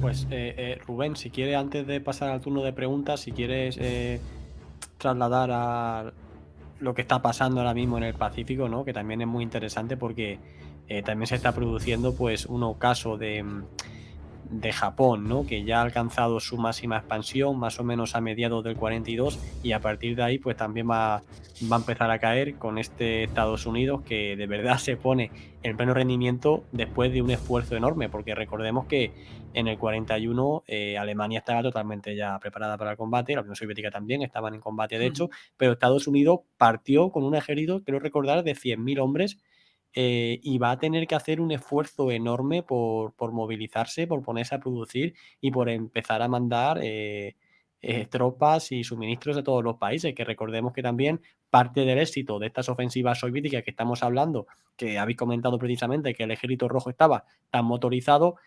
Pues Rubén, si quieres, antes de pasar al turno de preguntas, si quieres trasladar a lo que está pasando ahora mismo en el Pacífico, ¿no? Que también es muy interesante porque también se está produciendo pues un ocaso de Japón, ¿no? Que ya ha alcanzado su máxima expansión más o menos a mediados del 42 y a partir de ahí pues también va a empezar a caer con este Estados Unidos que de verdad se pone en pleno rendimiento después de un esfuerzo enorme, porque recordemos que en el 41 Alemania estaba totalmente ya preparada para el combate, la Unión Soviética también estaban en combate de hecho, pero Estados Unidos partió con un ejército, creo recordar, de 100.000 hombres y va a tener que hacer un esfuerzo enorme por movilizarse, por ponerse a producir y por empezar a mandar tropas y suministros a todos los países, que recordemos que también parte del éxito de estas ofensivas soviéticas que estamos hablando, que habéis comentado precisamente que el ejército rojo estaba tan motorizado,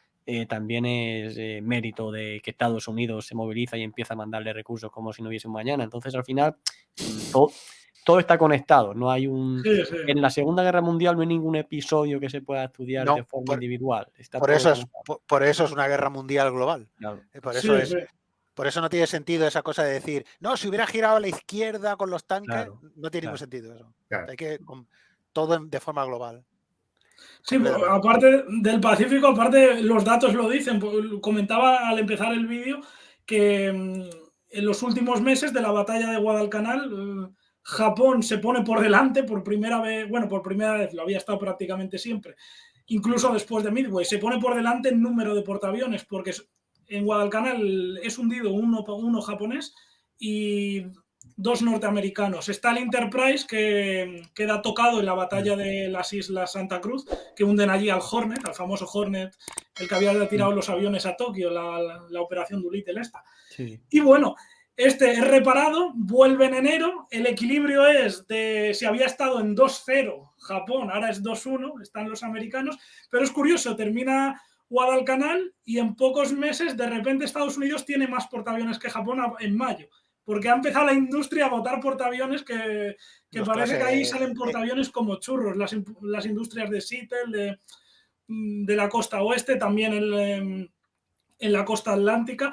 también es mérito de que Estados Unidos se moviliza y empieza a mandarle recursos como si no hubiese un mañana. Entonces, al final, todo está conectado. No hay un Sí, sí. En la Segunda Guerra Mundial no hay ningún episodio que se pueda estudiar de No, forma individual. Está por todo eso es, conectado. por eso es una guerra mundial global. Claro. Por Sí, eso es, sí. por eso no tiene sentido esa cosa de decir, no, si hubiera girado a la izquierda con los tanques, Claro, no tiene ningún claro. sentido eso. Claro. Hay que todo de forma global. Sí, Completamente. aparte del Pacífico, aparte los datos lo dicen. Comentaba al empezar el vídeo que en los últimos meses de la batalla de Guadalcanal, Japón se pone por delante por primera vez, bueno, por primera vez, lo había estado prácticamente siempre, incluso después de Midway, se pone por delante en número de portaaviones, porque en Guadalcanal es hundido uno japonés y dos norteamericanos. Está el Enterprise, que queda tocado en la batalla de las Islas Santa Cruz, que hunden allí al Hornet, al famoso Hornet, el que había tirado los aviones a Tokio, la operación Doolittle esta. Sí. Y bueno, este es reparado, vuelve en enero, el equilibrio es de si había estado en 2-0 Japón, ahora es 2-1, están los americanos, pero es curioso, termina Guadalcanal y en pocos meses de repente Estados Unidos tiene más portaaviones que Japón en mayo, porque ha empezado la industria a botar portaaviones que parece que ahí salen portaaviones como churros, las industrias de Seattle, de la costa oeste, también en la costa atlántica,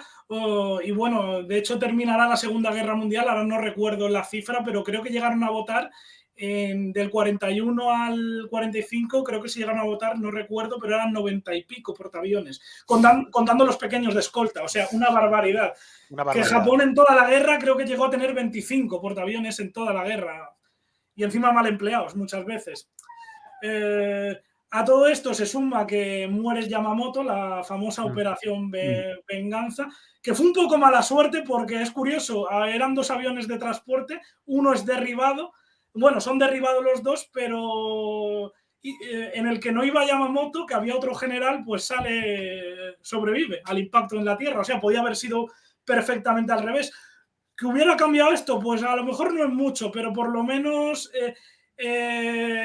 y bueno, de hecho terminará la Segunda Guerra Mundial, ahora no recuerdo la cifra, pero creo que llegaron a votar del 41 al 45, creo que se llegaron a votar, no recuerdo, pero eran 90 y pico portaaviones, contando los pequeños de escolta, o sea, una barbaridad. Que Japón en toda la guerra creo que llegó a tener 25 portaaviones en toda la guerra, y encima mal empleados muchas veces. A todo esto se suma que muere Yamamoto, la famosa operación Venganza, que fue un poco mala suerte porque es curioso, eran dos aviones de transporte, uno es derribado, bueno, son derribados los dos, pero en el que no iba Yamamoto, que había otro general, pues sobrevive al impacto en la Tierra, o sea, podía haber sido perfectamente al revés. ¿Que hubiera cambiado esto? Pues a lo mejor no es mucho, pero por lo menos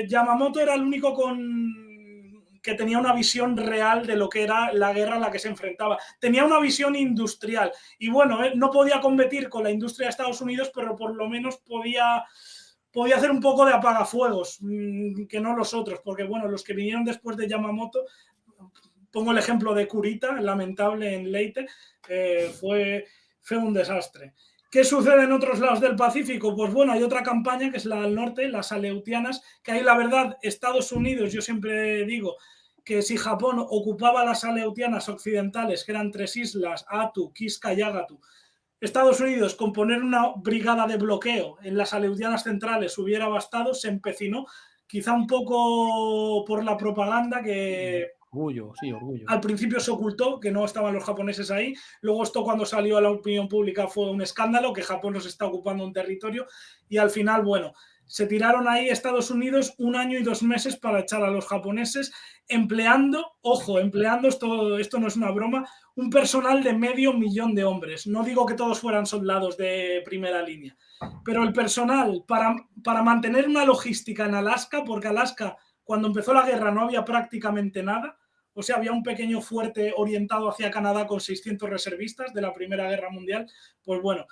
Yamamoto era el único que tenía una visión real de lo que era la guerra a la que se enfrentaba. Tenía una visión industrial y bueno, no podía competir con la industria de Estados Unidos, pero por lo menos podía hacer un poco de apagafuegos, que no los otros, porque bueno, los que vinieron después de Yamamoto, pongo el ejemplo de Kurita, lamentable en Leyte, fue un desastre. ¿Qué sucede en otros lados del Pacífico? Pues bueno, hay otra campaña que es la del norte, las Aleutianas, que ahí la verdad Estados Unidos, yo siempre digo que si Japón ocupaba las Aleutianas occidentales, que eran 3 islas, Attu, Kiska y Agatu, Estados Unidos con poner una brigada de bloqueo en las Aleutianas centrales hubiera bastado, se empecinó, quizá un poco por la propaganda que... Orgullo, sí, orgullo. Al principio se ocultó que no estaban los japoneses ahí, luego esto cuando salió a la opinión pública fue un escándalo, que Japón nos está ocupando un territorio, y al final, bueno, se tiraron ahí Estados Unidos 1 año y 2 meses para echar a los japoneses, empleando, esto no es una broma, un personal de 500.000 de hombres. No digo que todos fueran soldados de primera línea, pero el personal para mantener una logística en Alaska, porque Alaska, cuando empezó la guerra no había prácticamente nada, o sea, había un pequeño fuerte orientado hacia Canadá con 600 reservistas de la Primera Guerra Mundial. Pues bueno,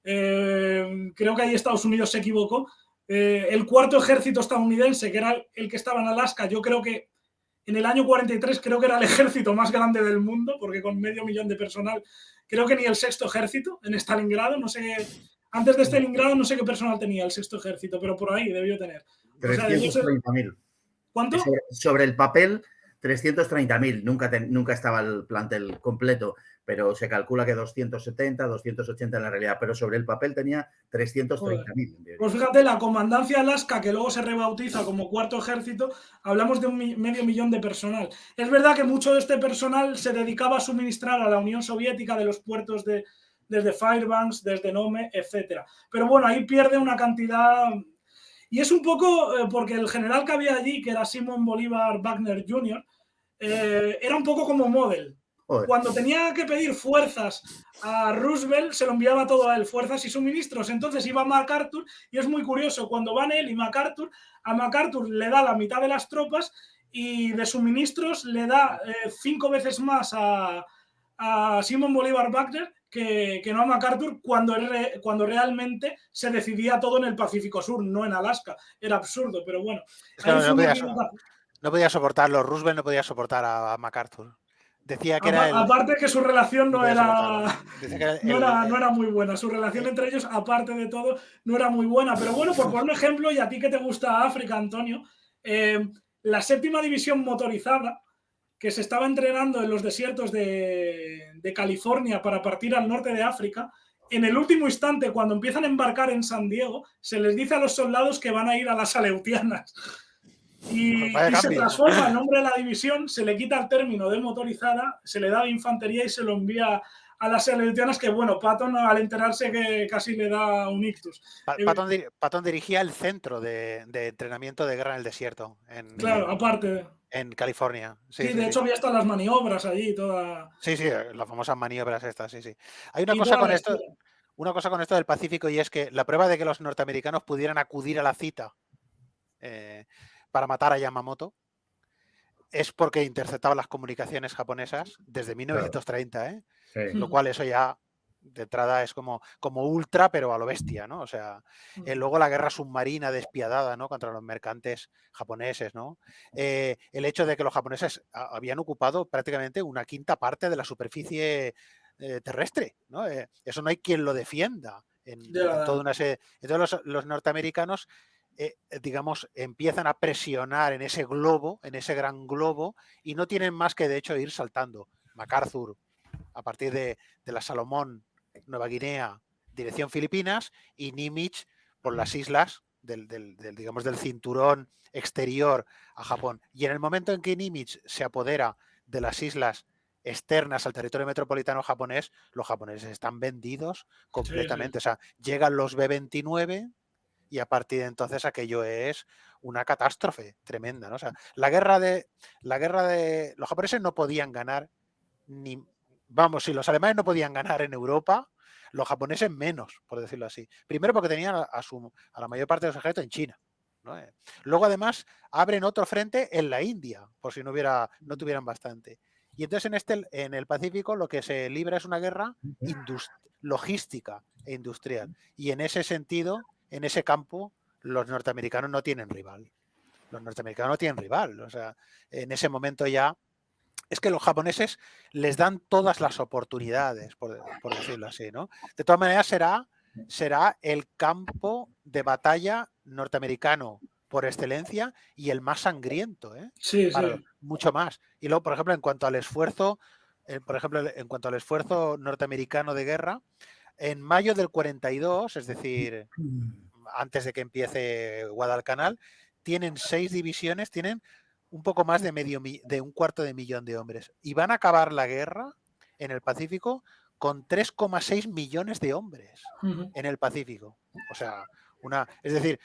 creo que ahí Estados Unidos se equivocó. El cuarto ejército estadounidense, que era el que estaba en Alaska, yo creo que En el año 43 creo que era el ejército más grande del mundo, porque con 500.000 de personal, creo que ni el sexto ejército en Stalingrado, no sé, antes de Stalingrado no sé qué personal tenía el sexto ejército, pero por ahí debió tener. O sea, 330.000. ¿Cuánto? Sobre el papel, 330.000. Nunca estaba el plantel completo, pero se calcula que 270, 280 en la realidad. Pero sobre el papel tenía 330.000. Pues fíjate, la Comandancia Alaska, que luego se rebautiza como Cuarto Ejército, hablamos de 500.000 de personal. Es verdad que mucho de este personal se dedicaba a suministrar a la Unión Soviética de los puertos desde Fairbanks, desde Nome, etc. Pero bueno, ahí pierde una cantidad. Y es un poco porque el general que había allí, que era Simón Bolívar Wagner Jr., era un poco como Model. Cuando tenía que pedir fuerzas a Roosevelt, se lo enviaba todo a él, fuerzas y suministros. Entonces iba MacArthur, y es muy curioso, cuando van él y MacArthur, a MacArthur le da la mitad de las tropas y de suministros le da 5 veces más a Simón Bolívar Wagner que no a MacArthur cuando realmente se decidía todo en el Pacífico Sur, no en Alaska. Era absurdo, pero bueno. Claro, no podía soportarlo, Roosevelt no podía soportar a MacArthur. Decía que era aparte que su relación no era muy buena. Su relación entre ellos, aparte de todo, no era muy buena. Pero bueno, por poner un ejemplo, y a ti que te gusta África, Antonio, la 7ª división motorizada, que se estaba entrenando en los desiertos de California para partir al norte de África, en el último instante, cuando empiezan a embarcar en San Diego, se les dice a los soldados que van a ir a las Aleutianas. Y se transforma el nombre de la división, se le quita el término de motorizada, se le da de infantería y se lo envía a las Aleutianas, que bueno, Patton al enterarse que casi le da un ictus. Patton dirigía el centro de entrenamiento de guerra en el desierto. Claro, aparte. En California. Sí, de hecho había hasta las maniobras allí, toda. Sí, las famosas maniobras estas, sí. Hay una cosa con esto del Pacífico, y es que la prueba de que los norteamericanos pudieran acudir a la cita para matar a Yamamoto es porque interceptaban las comunicaciones japonesas desde 1930, ¿eh? Sí. Lo cual eso ya de entrada es como ultra, pero a lo bestia, ¿no? O sea, luego la guerra submarina despiadada, ¿no? Contra los mercantes japoneses, ¿no? El hecho de que los japoneses habían ocupado prácticamente una quinta parte de la superficie terrestre, ¿no? Eso no hay quien lo defienda en toda una serie. Entonces los norteamericanos digamos, empiezan a presionar en ese globo, en ese gran globo, y no tienen más que de hecho ir saltando. MacArthur, a partir de la Salomón, Nueva Guinea, dirección Filipinas, y Nimitz por las islas digamos, del cinturón exterior a Japón. Y en el momento en que Nimitz se apodera de las islas externas al territorio metropolitano japonés, los japoneses están vendidos completamente. Sí. O sea, llegan los B-29 y a partir de entonces aquello es una catástrofe tremenda, ¿no? O sea, la guerra de los japoneses no podían ganar si los alemanes no podían ganar en Europa, los japoneses menos, por decirlo así. Primero porque tenían a la mayor parte de los ejércitos en China, ¿no? Luego además abren otro frente en la India, por si no tuvieran bastante. Y entonces en el Pacífico lo que se libra es una guerra logística e industrial. Y en ese sentido, en ese campo, los norteamericanos no tienen rival. O sea, en ese momento ya es que los japoneses les dan todas las oportunidades, por decirlo así, ¿no? De todas maneras será el campo de batalla norteamericano por excelencia y el más sangriento, ¿eh? Sí. Mucho más. Y luego, por ejemplo, en cuanto al esfuerzo norteamericano de guerra, en mayo del 42, es decir, antes de que empiece Guadalcanal, tienen 6 divisiones, tienen un poco más de un cuarto de millón de hombres. Y van a acabar la guerra en el Pacífico con 3,6 millones de hombres en el Pacífico. O sea, es decir,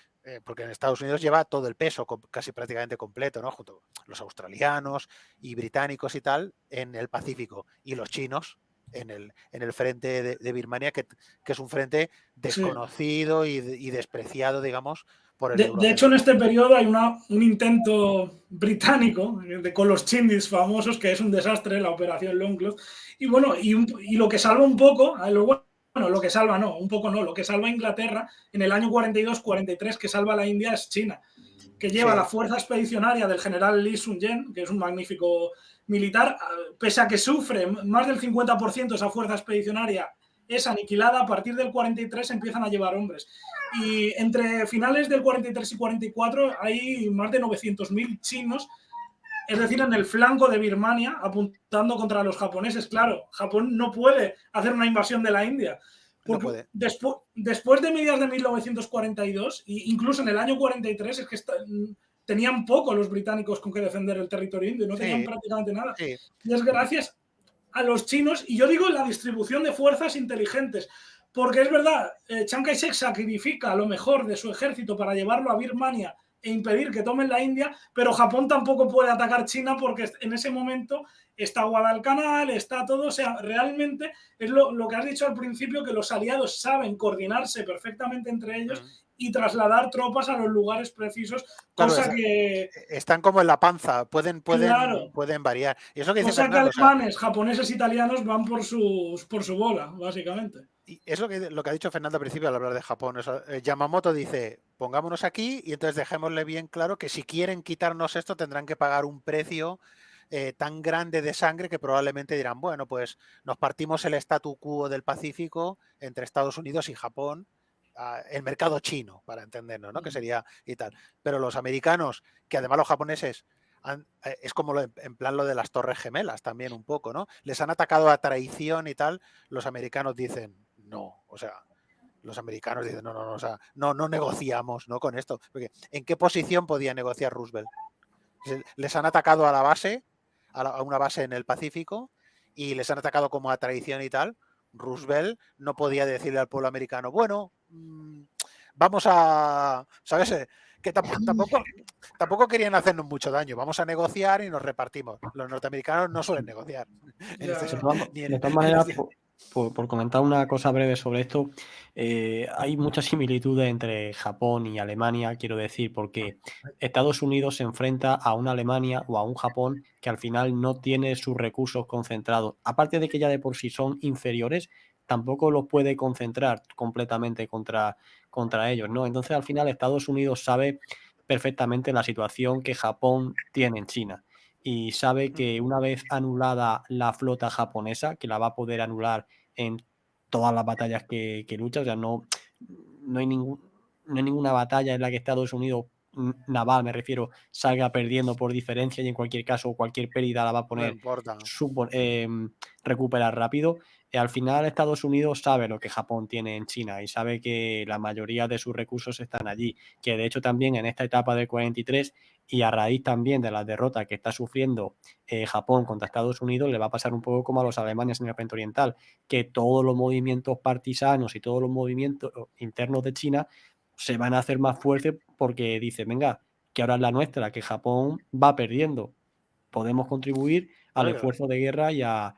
porque en Estados Unidos lleva todo el peso casi prácticamente completo, ¿no? Junto a los australianos y británicos y tal en el Pacífico. Y los chinos en el frente de Birmania, que es un frente desconocido y despreciado, digamos, por el de hecho, en este periodo hay un intento británico con los Chindis famosos, que es un desastre, la operación Longcloth. Y bueno, y lo que salva un poco, lo que salva no, un poco no, lo que salva a Inglaterra en el año 42-43, que salva a la India, es China. que lleva Sí. la fuerza expedicionaria del general Lee Sun-yen, que es un magnífico militar, pese a que sufre más del 50% esa fuerza expedicionaria, es aniquilada. A partir del 43 empiezan a llevar hombres. Y entre finales del 43 y 44 hay más de 900.000 chinos, es decir, en el flanco de Birmania, apuntando contra los japoneses. Claro, Japón no puede hacer una invasión de la India. Porque No puede. después de mediados de 1942, e incluso en el año 43, es que tenían poco los británicos con que defender el territorio indio, no tenían prácticamente nada. Sí. Y es gracias a los chinos, y yo digo la distribución de fuerzas inteligentes, porque es verdad, Chiang Kai-shek sacrifica lo mejor de su ejército para llevarlo a Birmania e impedir que tomen la India, pero Japón tampoco puede atacar China porque en ese momento está Guadalcanal, está todo. O sea, realmente es lo que has dicho al principio, que los aliados saben coordinarse perfectamente entre ellos y trasladar tropas a los lugares precisos, cosa Claro, que... Están como en la panza, pueden Claro. variar. Y eso que dice Cosa que Fernando, alemanes, japoneses, italianos van por su bola, básicamente. y es lo que ha dicho Fernando al principio al hablar de Japón. Yamamoto dice, pongámonos aquí y entonces dejémosle bien claro que si quieren quitarnos esto tendrán que pagar un precio tan grande de sangre que probablemente dirán, bueno, pues nos partimos el statu quo del Pacífico entre Estados Unidos y Japón, el mercado chino, para entendernos, ¿no? Que sería y tal. Pero los americanos, que además los japoneses es como en plan lo de las Torres Gemelas también un poco, ¿no? Les han atacado a traición y tal, los americanos dicen, no, o sea, los americanos dicen, no, o sea, no negociamos, ¿no? Con esto. Porque ¿en qué posición podía negociar Roosevelt? Les han atacado a la base, a una base en el Pacífico, y les han atacado como a traición y tal. Roosevelt no podía decirle al pueblo americano, bueno, vamos a, ¿sabes? Que tampoco querían hacernos mucho daño, vamos a negociar y nos repartimos. Los norteamericanos no suelen negociar. De todas maneras, por comentar una cosa breve sobre esto, hay muchas similitudes entre Japón y Alemania, quiero decir, porque Estados Unidos se enfrenta a una Alemania o a un Japón que al final no tiene sus recursos concentrados. Aparte de que ya de por sí son inferiores, tampoco los puede concentrar completamente contra ellos, ¿no? Entonces, al final, Estados Unidos sabe perfectamente la situación que Japón tiene en China y sabe que una vez anulada la flota japonesa, que la va a poder anular en todas las batallas que lucha, o sea, no hay ninguna batalla en la que Estados Unidos, naval me refiero, salga perdiendo por diferencia, y en cualquier caso cualquier pérdida la va a poner, recuperar rápido. Al final Estados Unidos sabe lo que Japón tiene en China y sabe que la mayoría de sus recursos están allí, que de hecho también en esta etapa del 43 y a raíz también de las derrotas que está sufriendo Japón contra Estados Unidos, le va a pasar un poco como a los alemanes en el frente oriental, que todos los movimientos partisanos y todos los movimientos internos de China se van a hacer más fuertes porque dice, venga, que ahora es la nuestra, que Japón va perdiendo, podemos contribuir al esfuerzo de guerra y a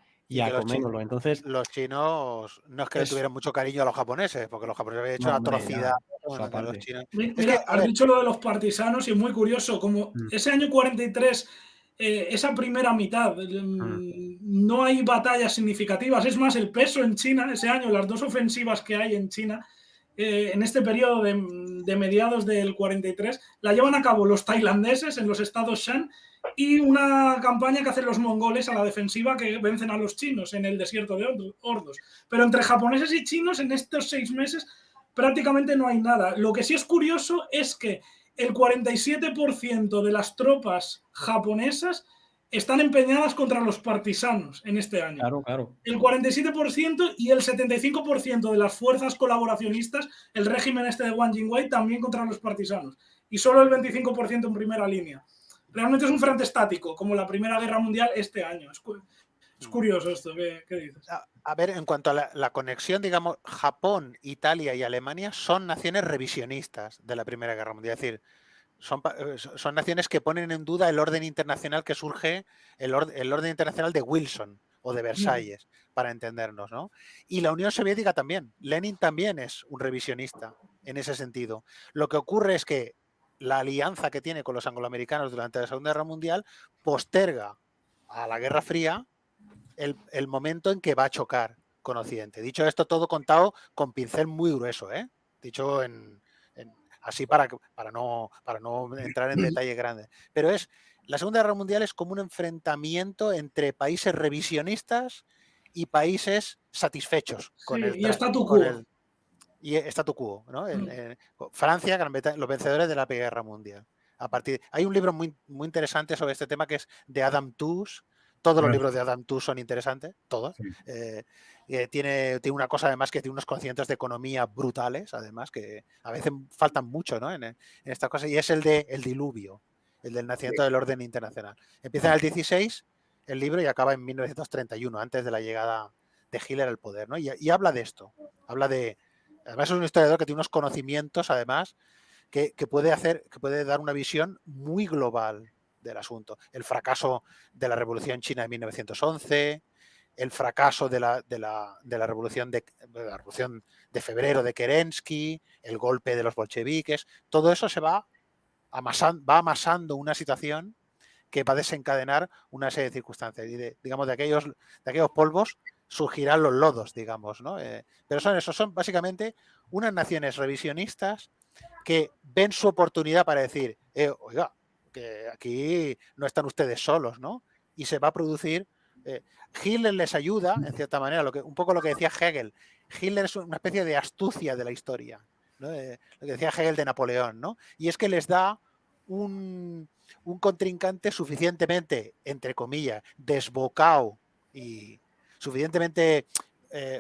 comérnoslo. Entonces, los chinos no es que le tuvieran mucho cariño a los japoneses, porque los japoneses habían hecho atrocidad. Los chinos. Mira, has dicho lo de los partisanos y es muy curioso, como ese año 43, esa primera mitad, no hay batallas significativas. Es más, el peso en China, ese año, las dos ofensivas que hay en China, en este periodo de mediados del 43, la llevan a cabo los tailandeses en los estados Shan, y una campaña que hacen los mongoles a la defensiva, que vencen a los chinos en el desierto de Ordos. Pero entre japoneses y chinos en estos 6 meses prácticamente no hay nada. Lo que sí es curioso es que el 47% de las tropas japonesas están empeñadas contra los partisanos en este año. Claro. El 47% y el 75% de las fuerzas colaboracionistas, el régimen este de Wang Jingwei, también contra los partisanos. Y solo el 25% en primera línea. Realmente es un frente estático, como la Primera Guerra Mundial este año. Es curioso esto, ¿qué dices? A ver, en cuanto a la conexión, digamos, Japón, Italia y Alemania son naciones revisionistas de la Primera Guerra Mundial. Es decir, son naciones que ponen en duda el orden internacional que surge, el orden internacional de Wilson o de Versalles, para entendernos, ¿no? Y la Unión Soviética también. Lenin también es un revisionista en ese sentido. Lo que ocurre es que la alianza que tiene con los angloamericanos durante la Segunda Guerra Mundial posterga a la Guerra Fría el momento en que va a chocar con Occidente. Dicho esto, todo contado con pincel muy grueso, ¿eh? Dicho así para no entrar en detalles grandes. Pero la Segunda Guerra Mundial es como un enfrentamiento entre países revisionistas y países satisfechos con y statu quo. Y statu quo, ¿no? Francia, los vencedores de la Primera Guerra Mundial. Hay un libro muy, muy interesante sobre este tema que es de Adam Tooze. Todos los libros de Adam Tooze son interesantes, todos. Sí. Tiene una cosa además que tiene unos conocimientos de economía brutales, además, que a veces faltan mucho, ¿no? en esta cosa, y es el diluvio, el del nacimiento del orden internacional. Empieza en el 16 el libro y acaba en 1931, antes de la llegada de Hitler al poder, ¿no? Y habla de esto, además es un historiador que tiene unos conocimientos, además, que puede dar una visión muy global del asunto. El fracaso de la Revolución China de 1911, el fracaso de la revolución de febrero de Kerensky, el golpe de los bolcheviques, todo eso se va amasando una situación que va a desencadenar una serie de circunstancias. Y de aquellos polvos surgirán los lodos, digamos, ¿no? Pero son básicamente unas naciones revisionistas que ven su oportunidad para decir, oiga, que aquí no están ustedes solos, ¿no? Y se va a producir. Hitler les ayuda, en cierta manera, un poco lo que decía Hegel. Hitler es una especie de astucia de la historia, ¿no? Lo que decía Hegel de Napoleón, ¿no? Y es que les da un contrincante suficientemente, entre comillas, desbocado y suficientemente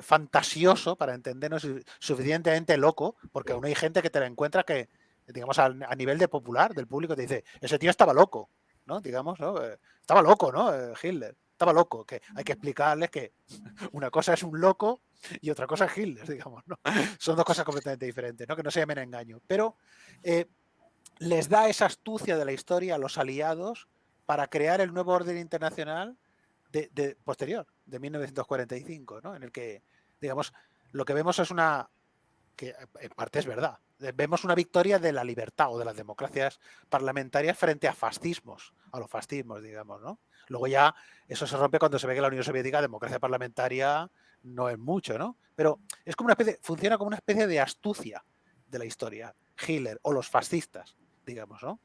fantasioso, para entendernos, suficientemente loco, porque aún hay gente que te la encuentra que, digamos, a nivel de popular, del público, te dice, ese tío estaba loco, ¿no? Digamos, ¿no? Estaba loco, ¿no? Hitler, estaba loco, que hay que explicarles que una cosa es un loco y otra cosa es Hitler, digamos, ¿no? Son dos cosas completamente diferentes, ¿no? Que no se llamen a engaño. Pero les da esa astucia de la historia a los aliados para crear el nuevo orden internacional posterior, de 1945, ¿no? En el que, digamos, lo que vemos es que en parte es verdad, vemos una victoria de la libertad o de las democracias parlamentarias frente a los fascismos, digamos, ¿no? Luego ya eso se rompe cuando se ve que la Unión Soviética, democracia parlamentaria, no es mucho, ¿no? Pero es como funciona como una especie de astucia de la historia, Hitler o los fascistas, digamos, ¿no?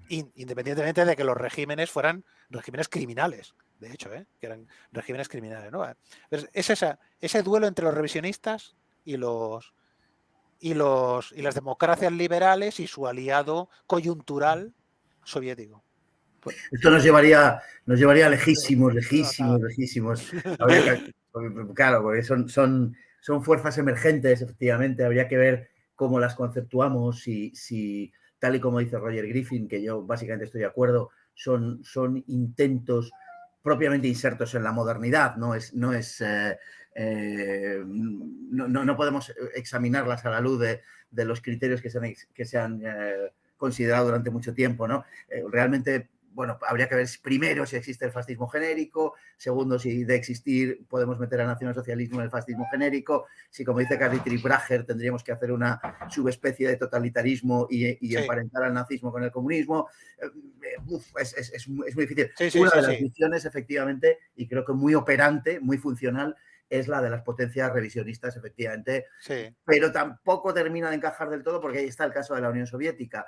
Independientemente de que los regímenes fueran regímenes criminales, de hecho, que eran regímenes criminales, ¿no? Pero es ese duelo entre los revisionistas y las democracias liberales y su aliado coyuntural soviético. Esto nos llevaría lejísimos. Claro, porque son fuerzas emergentes, efectivamente. Habría que ver cómo las conceptuamos, si tal y como dice Roger Griffin, que yo básicamente estoy de acuerdo, son intentos propiamente insertos en la modernidad. No podemos examinarlas a la luz de los criterios que se han considerado durante mucho tiempo, ¿no? Realmente, bueno, habría que ver primero si existe el fascismo genérico, segundo, si de existir podemos meter al nacionalsocialismo en el fascismo genérico, si, como dice Carl Dietrich Bracher, tendríamos que hacer una subespecie de totalitarismo y emparentar al nazismo con el comunismo. Es muy difícil. Una de las visiones, efectivamente, y creo que muy operante, muy funcional, es la de las potencias revisionistas, efectivamente, pero tampoco termina de encajar del todo, porque ahí está el caso de la Unión Soviética,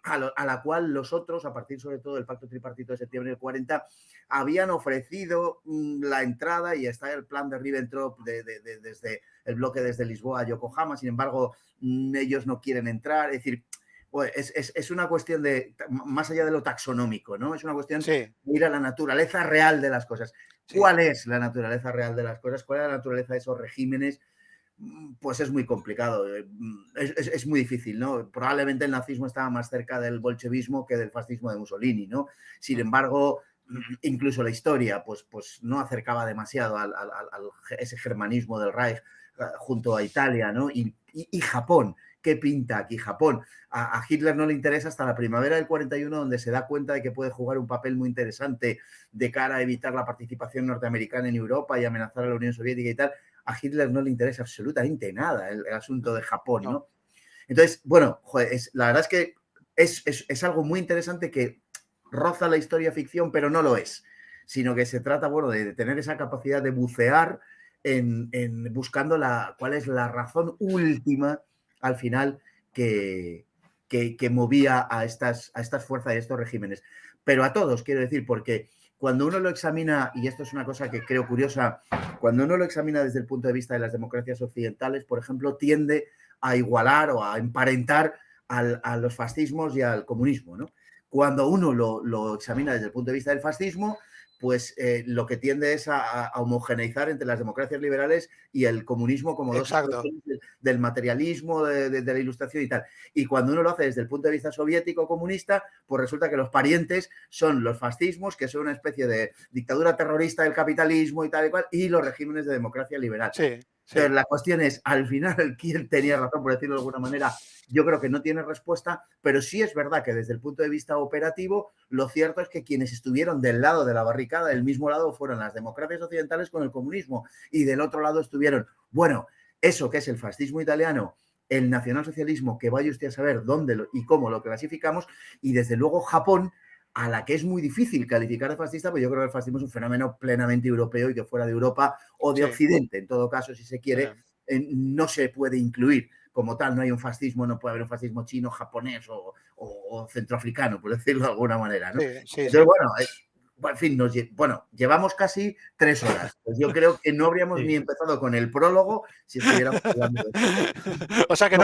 a la cual los otros, a partir sobre todo del pacto tripartito de septiembre del 40, habían ofrecido la entrada, y está el plan de Ribbentrop desde el bloque desde Lisboa a Yokohama. Sin embargo, ellos no quieren entrar. Es decir, pues es una cuestión de, más allá de lo taxonómico, ¿no? Es una cuestión de ir a la naturaleza real de las cosas. ¿Cuál es la naturaleza real de las cosas? ¿Cuál es la naturaleza de esos regímenes? Pues es muy complicado, es muy difícil, ¿no? Probablemente el nazismo estaba más cerca del bolchevismo que del fascismo de Mussolini, ¿no? Sin embargo, incluso la historia pues no acercaba demasiado a ese germanismo del Reich junto a Italia, ¿no? Y Japón, ¿qué pinta aquí Japón? A Hitler no le interesa hasta la primavera del 41, donde se da cuenta de que puede jugar un papel muy interesante de cara a evitar la participación norteamericana en Europa y amenazar a la Unión Soviética y tal. A Hitler no le interesa absolutamente nada el asunto de Japón, ¿no? Entonces, bueno, joder, la verdad es que es algo muy interesante que roza la historia ficción, pero no lo es, sino que se trata, bueno, de tener esa capacidad de bucear en buscando cuál es la razón última al final que que movía a estas fuerzas y a estos regímenes. Pero a todos, quiero decir, porque cuando uno lo examina, y esto es una cosa que creo curiosa, cuando uno lo examina desde el punto de vista de las democracias occidentales, por ejemplo, tiende a igualar o a emparentar a los fascismos y al comunismo, ¿no? Cuando uno lo examina desde el punto de vista del fascismo, pues lo que tiende es a homogeneizar entre las democracias liberales y el comunismo como dos expresiones del materialismo, de la ilustración y tal. Y cuando uno lo hace desde el punto de vista soviético comunista, pues resulta que los parientes son los fascismos, que son una especie de dictadura terrorista del capitalismo y tal y cual, y los regímenes de democracia liberal. Sí. Pero la cuestión es, al final, ¿quién tenía razón, por decirlo de alguna manera? Yo creo que no tiene respuesta, pero sí es verdad que desde el punto de vista operativo, lo cierto es que quienes estuvieron del lado de la barricada, del mismo lado, fueron las democracias occidentales con el comunismo, y del otro lado estuvieron, bueno, eso que es el fascismo italiano, el nacionalsocialismo, que vaya usted a saber dónde y cómo lo clasificamos, y desde luego Japón, a la que es muy difícil calificar de fascista, pero yo creo que el fascismo es un fenómeno plenamente europeo y que fuera de Europa o de Occidente, en todo caso, si se quiere, no se puede incluir como tal. No hay un fascismo, no puede haber un fascismo chino, japonés o centroafricano, por decirlo de alguna manera, ¿no? Entonces, bueno, en fin, llevamos casi 3 horas. Pues yo creo que no habríamos ni empezado con el prólogo si estuviéramos hablando de esto. O sea que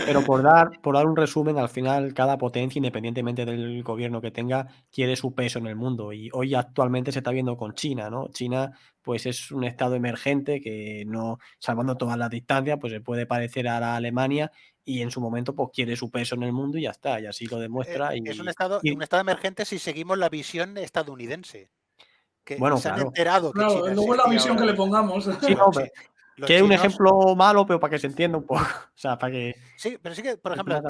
pero por dar un resumen, al final cada potencia, independientemente del gobierno que tenga, quiere su peso en el mundo. Y hoy actualmente se está viendo con China, ¿no? China pues es un estado emergente que no, salvando todas las distancias, pues se puede parecer a la Alemania, y en su momento pues quiere su peso en el mundo y ya está, y así lo demuestra. Es un estado emergente si seguimos la visión estadounidense. Que bueno, se claro. han enterado que China luego la visión ahora. Que le pongamos. Sí, no, que es un ejemplo malo, pero para que se entienda un poco. O sea, para que. Sí, pero sí que, por ejemplo,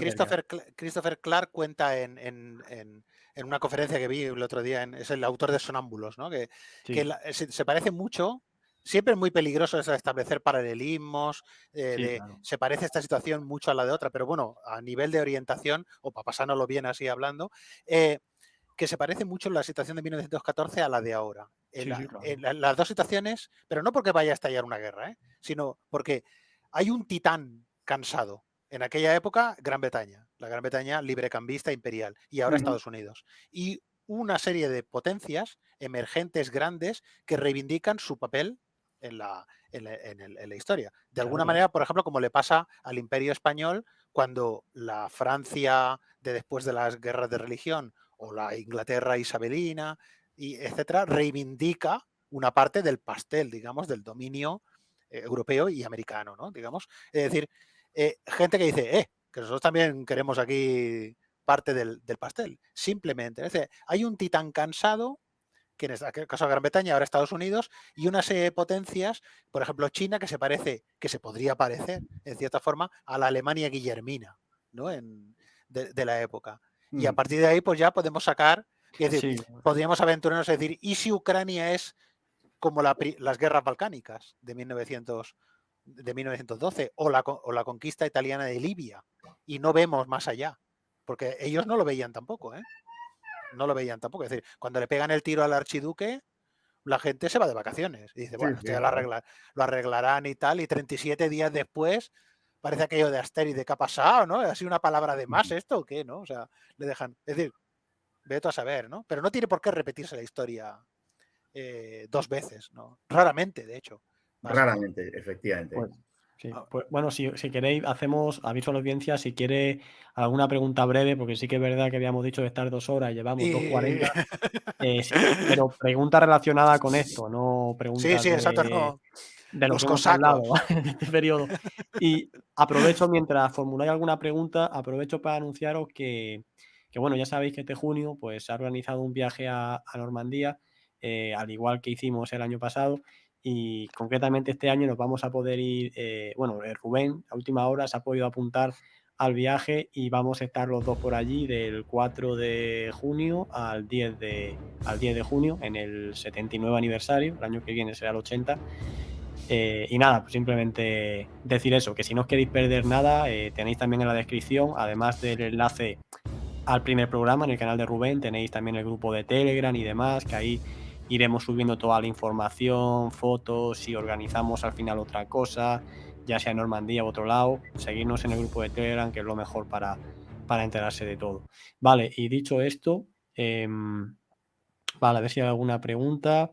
Christopher Clark cuenta en una conferencia que vi el otro día, es el autor de Sonámbulos, ¿no? Que se parece mucho. Siempre es muy peligroso eso de establecer paralelismos, claro. Se parece esta situación mucho a la de otra, pero bueno, a nivel de orientación, o para pasárnoslo bien así hablando, que se parece mucho la situación de 1914 a la de ahora. En las dos situaciones, pero no porque vaya a estallar una guerra, sino porque hay un titán cansado. En aquella época, Gran Bretaña, la Gran Bretaña librecambista imperial, y ahora Estados Unidos. Y una serie de potencias emergentes grandes que reivindican su papel en la historia. De alguna manera, por ejemplo, como le pasa al Imperio Español cuando la Francia de después de las guerras de religión o la Inglaterra isabelina, y etcétera, reivindica una parte del pastel, digamos, del dominio europeo y americano, ¿no? Digamos, es decir, gente que dice, que nosotros también queremos aquí parte del pastel, simplemente. Es decir, hay un titán cansado, que en este caso Gran Bretaña, ahora Estados Unidos, y una serie de potencias, por ejemplo China, que se podría parecer, en cierta forma, a la Alemania guillermina, ¿no? De la época. Y a partir de ahí, pues ya podemos sacar, es decir, podríamos aventurarnos a decir, ¿y si Ucrania es como las guerras balcánicas de 1912 o la conquista italiana de Libia? Y no vemos más allá, porque ellos no lo veían tampoco, no lo veían tampoco. Es decir, cuando le pegan el tiro al archiduque, la gente se va de vacaciones y dice, bueno, ya lo arreglarán y tal, y 37 días después parece aquello de Asterix de qué ha pasado, ¿no? ¿Ha sido una palabra de más esto o qué, no? O sea, le dejan, es decir, vete a saber, ¿no? Pero no tiene por qué repetirse la historia 2 veces, ¿no? Raramente, de hecho. Raramente, efectivamente. Pues bueno, si queréis, aviso a la audiencia, si quiere alguna pregunta breve, porque sí que es verdad que habíamos dicho de estar 2 horas, llevamos 2:40, pero pregunta relacionada con esto, no preguntas de lo que hemos hablado en este periodo. Y aprovecho, mientras formuláis alguna pregunta, aprovecho para anunciaros que bueno, ya sabéis que este junio pues se ha organizado un viaje a Normandía, al igual que hicimos el año pasado. Y concretamente este año nos vamos a poder ir, Rubén a última hora se ha podido apuntar al viaje y vamos a estar los dos por allí del 4 de junio al 10 de junio en el 79 aniversario, el año que viene será el 80. Y nada, pues simplemente decir eso, que si no os queréis perder nada, tenéis también en la descripción, además del enlace al primer programa en el canal de Rubén, tenéis también el grupo de Telegram y demás, que ahí iremos subiendo toda la información, fotos, y organizamos al final otra cosa, ya sea en Normandía u otro lado. Seguirnos en el grupo de Telegram, que es lo mejor para para enterarse de todo. Vale, y dicho esto, vale, a ver si hay alguna pregunta.